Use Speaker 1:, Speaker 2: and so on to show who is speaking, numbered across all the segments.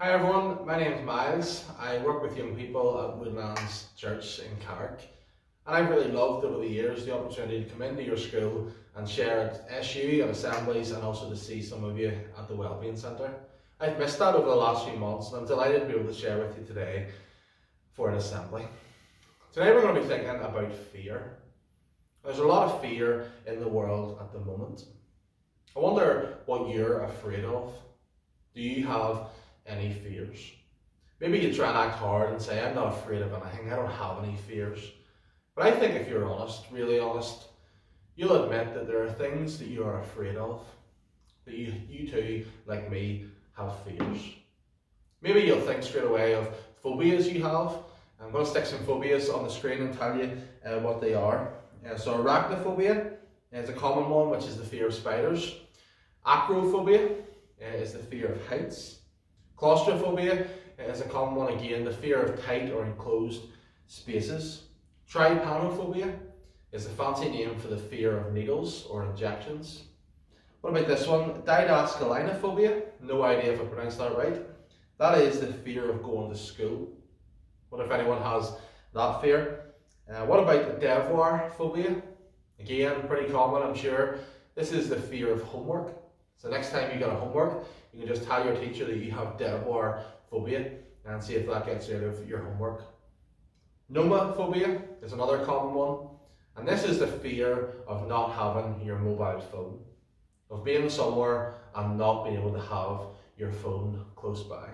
Speaker 1: Hi everyone, my name is Miles. I work with young people at Woodlands Church in Carrick, and I've really loved over the years the opportunity to come into your school and share at SU and assemblies, and also to see some of you at the Wellbeing Centre. I've missed that over the last few months, and I'm delighted to be able to share with you today for an assembly. Today we're going to be thinking about fear. There's a lot of fear in the world at the moment. I wonder what you're afraid of. Do you have any fears? Maybe you try and act hard and say, I'm not afraid of anything, I don't have any fears. But I think if you're honest, really honest, you'll admit that there are things that you are afraid of, that you too, like me, have fears. Maybe you'll think straight away of phobias you have. I'm going to stick some phobias on the screen and tell you what they are. So arachnophobia is a common one, which is the fear of spiders. Acrophobia is the fear of heights. Claustrophobia is a common one again, the fear of tight or enclosed spaces. Trypanophobia is a fancy name for the fear of needles or injections. What about this one? Didascalinophobia, no idea if I pronounced that right. That is the fear of going to school. What if anyone has that fear? What about devoir phobia? Again, pretty common, I'm sure. This is the fear of homework. So next time you get a homework, you can just tell your teacher that you have devoir phobia and see if that gets rid of your homework. Nomophobia is another common one, and this is the fear of not having your mobile phone, of being somewhere and not being able to have your phone close by.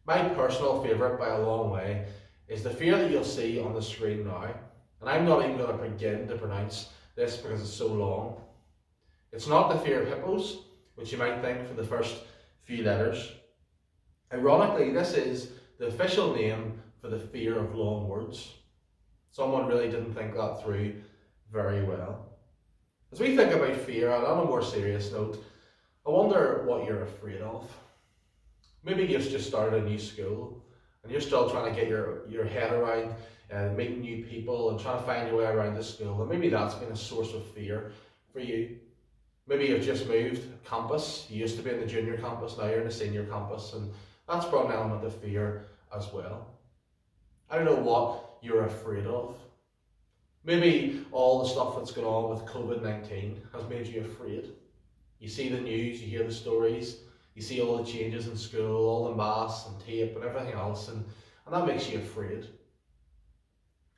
Speaker 1: My personal favourite by a long way is the fear that you'll see on the screen now, and I'm not even going to begin to pronounce this because it's so long. It's not the fear of hippos, which you might think for the first few letters. Ironically, this is the official name for the fear of long words. Someone really didn't think that through very well. As we think about fear, and on a more serious note, I wonder what you're afraid of. Maybe you've just started a new school and you're still trying to get your head around meeting new people and trying to find your way around the school, and maybe that's been a source of fear for you. Maybe you've just moved campus. You used to be in the junior campus, now you're in the senior campus, and that's brought an element of fear as well. I don't know what you're afraid of. Maybe all the stuff that's going on with COVID-19 has made you afraid. You see the news, you hear the stories, you see all the changes in school, all the masks and tape and everything else, and that makes you afraid.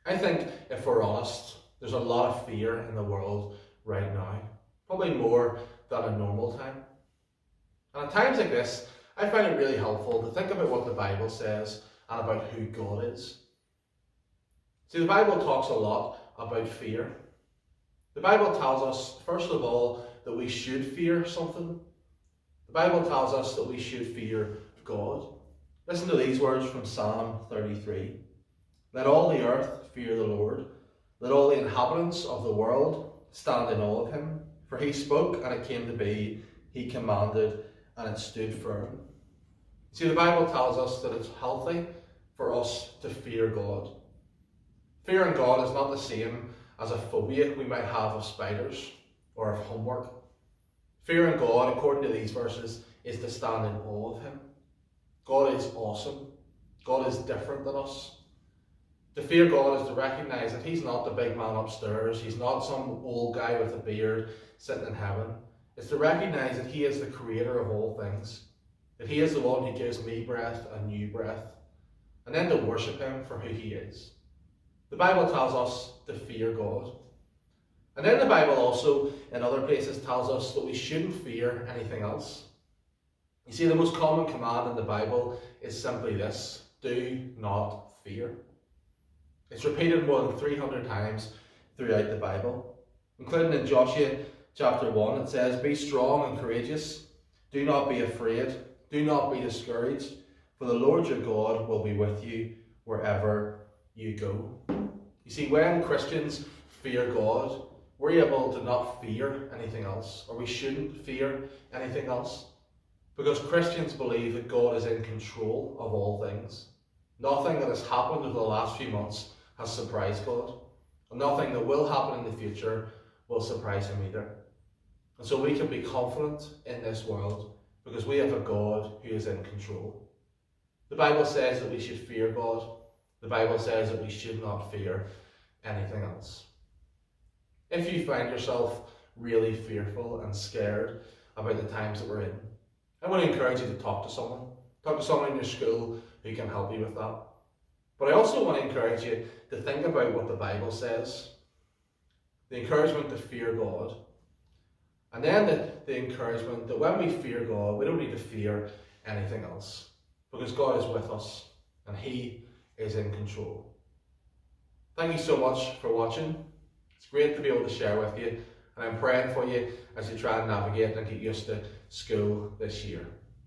Speaker 1: I think if we're honest, there's a lot of fear in the world right now. Probably more than a normal time. And at times like this, I find it really helpful to think about what the Bible says and about who God is. See, the Bible talks a lot about fear. The Bible tells us, first of all, that we should fear something. The Bible tells us that we should fear God. Listen to these words from Psalm 33. Let all the earth fear the Lord. Let all the inhabitants of the world stand in awe of him. For he spoke and it came to be, he commanded and it stood firm. See, the Bible tells us that it's healthy for us to fear God. Fearing God is not the same as a phobia we might have of spiders or of homework. Fearing God, according to these verses, is to stand in awe of him. God is awesome. God is different than us. To fear God is to recognise that he's not the big man upstairs, he's not some old guy with a beard sitting in heaven. It's to recognise that he is the creator of all things, that he is the one who gives me breath and you breath, and then to worship him for who he is. The Bible tells us to fear God. And then the Bible also, in other places, tells us that we shouldn't fear anything else. You see, the most common command in the Bible is simply this: do not fear. It's repeated more than 300 times throughout the Bible, including in Joshua chapter 1. It says, be strong and courageous. Do not be afraid. Do not be discouraged. For the Lord your God will be with you wherever you go. You see, when Christians fear God, we're able to not fear anything else, or we shouldn't fear anything else, because Christians believe that God is in control of all things. Nothing that has happened over the last few months has surprised God, and nothing that will happen in the future will surprise him either. And so we can be confident in this world because we have a God who is in control. The Bible says that we should fear God. The Bible says that we should not fear anything else. If you find yourself really fearful and scared about the times that we're in, I want to encourage you to talk to someone. Talk to someone in your school who can help you with that. But I also want to encourage you to think about what the Bible says. The encouragement to fear God. And then the encouragement that when we fear God, we don't need to fear anything else. Because God is with us and He is in control. Thank you so much for watching. It's great to be able to share with you. And I'm praying for you as you try and navigate and get used to school this year.